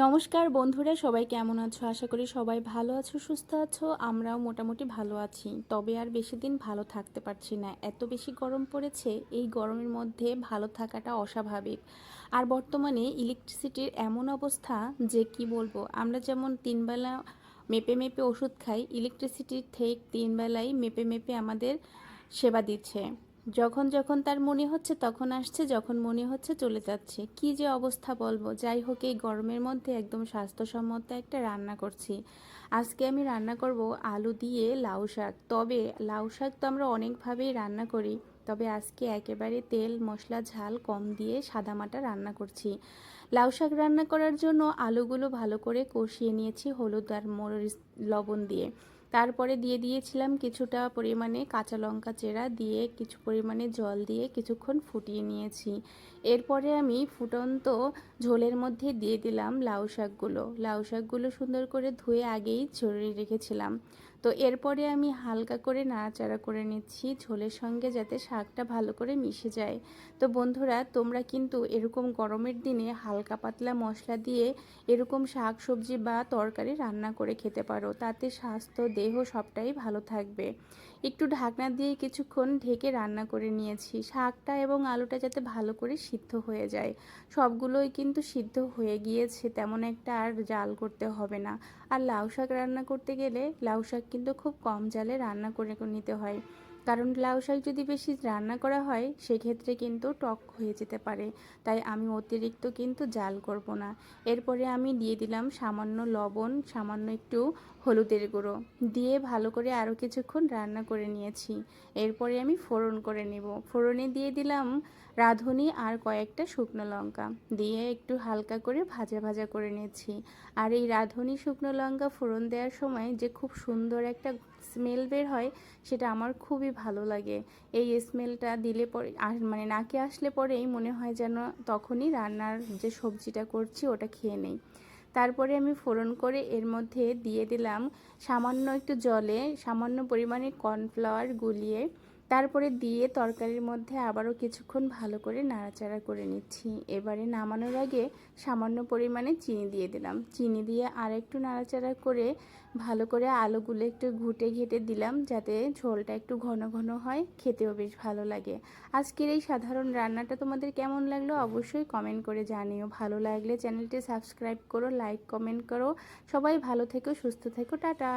নমস্কার বন্ধুরা, সবাই কেমন আছো? আশা করি সবাই ভালো আছো, সুস্থ আছো। আমরাও মোটামুটি ভালো আছি, তবে আর বেশি দিন ভালো থাকতে পারছি না। এত বেশি গরম পড়েছে, এই গরমের মধ্যে ভালো থাকাটা অস্বাভাবিক। আর বর্তমানে ইলেকট্রিসিটির এমন অবস্থা যে কি বলবো, আমরা যেমন তিনবেলা মেপে মেপে ওষুধ খাই, ইলেকট্রিসিটির ঠিক তিনবেলাই মেপে মেপে আমাদের সেবা দিচ্ছে। যখন যখন তার মনে হচ্ছে তখন আসছে, যখন মনে হচ্ছে চলে যাচ্ছে। কি যে অবস্থা বলবো। যাই হোক, এই গরমের মধ্যে একদম স্বাস্থ্যসম্মত একটা রান্না করছি। আজকে আমি রান্না করব আলু দিয়ে লাউ শাক। তবে লাউ শাক তো আমরা অনেকভাবেই রান্না করি, তবে আজকে একেবারে তেল মশলা ঝাল কম দিয়ে সাদামাটা রান্না করছি। লাউ শাক রান্না করার জন্য আলুগুলো ভালো করে কষিয়ে নিয়েছি হলুদ আর মরিচ লবণ দিয়ে। তারপরে দিয়ে দিয়েছিলাম কিছুটা পরিমাণে কাঁচা লঙ্কা চেরা, দিয়ে কিছু পরিমাণে জল দিয়ে কিছুক্ষণ ফুটিয়ে নিয়েছি। এরপরে আমি ফুটন্ত ঝোলের মধ্যে দিয়ে দিলাম লাউ শাকগুলো সুন্দর করে ধুয়ে আগেই ছড়িয়ে রেখেছিলাম। তো এরপরে আমি হালকা করে নাড়াচাড়া করে নিচ্ছি ঝোলের সঙ্গে, যাতে শাকটা ভালো করে মিশে যায়। তো বন্ধুরা, তোমরা কিন্তু এরকম গরমের দিনে হালকা পাতলা মশলা দিয়ে এরকম শাক সবজি বা তরকারি রান্না করে খেতে পারো, তাতে স্বাস্থ্য দেহ সবটাই ভালো থাকবে। একটু ঢাকনা দিয়ে কিছুক্ষণ ঢেকে রান্না করে নিয়েছি। শাকটা এবং আলুটা যাতে ভালো করে সিদ্ধ হয়ে যায়। সবগুলোই কিন্তু সিদ্ধ হয়ে গিয়েছে, তেমন একটা আর জাল করতে হবে না। আর লাউ শাক রান্না করতে গেলে লাউ শাক কিন্তু খুব কম জালে রান্না করে নিতে হয়, কারণ লাউ শাক যদি বেশি রান্না করা হয় সেক্ষেত্রে কিন্তু টক হয়ে যেতে পারে। তাই আমি অতিরিক্ত কিন্তু জাল করব না। এরপরে আমি দিয়ে দিলাম সামান্য লবণ, সামান্য একটু হলুদের গুঁড়ো দিয়ে ভালো করে আরও কিছুক্ষণ রান্না করে নিয়েছি। এরপরে আমি ফোড়ন করে নেব। ফোড়নে দিয়ে দিলাম রাঁধুনি আর কয়েকটা শুকনো লঙ্কা দিয়ে একটু হালকা করে ভাজা ভাজা করে নিয়েছি। আর এই রাঁধুনি শুকনো লঙ্কা ফোড়ন দেওয়ার সময় যে খুব সুন্দর একটা স্মেল বের হয়, সেটা আমার খুবই ভালো লাগে। এই স্মেলটা দিলে পরে মানে নাকে আসলে পরেই মনে হয় যেন তখনই রান্নার যে সবজিটা করছি ওটা খেয়ে নেই। তারপরে আমি ফোড়ন করে এর মধ্যে দিয়ে দিলাম সামান্য একটু জলে সামান্য পরিমাণে কর্নফ্লাওয়ার গুলিয়ে, তারপরে দিয়ে তরকারির মধ্যে আবারও কিছুক্ষণ ভালো করে নাড়াচাড়া করে নিচ্ছি। এবারে নামানোর আগে সামান্য পরিমাণে চিনি দিয়ে দিলাম। চিনি দিয়ে আর একটু নাড়াচাড়া করে ভালো করে আলুগুলো একটু ঘুটে ঘেটে দিলাম, যাতে ঝোলটা একটু ঘন ঘন হয়, খেতেও বেশ ভালো লাগে। আজকের এই সাধারণ রান্নাটা তোমাদের কেমন লাগলো অবশ্যই কমেন্ট করে জানিও। ভালো লাগলে চ্যানেলটি সাবস্ক্রাইব করো, লাইক কমেন্ট করো। সবাই ভালো থেকো, সুস্থ থেকো, টাটা।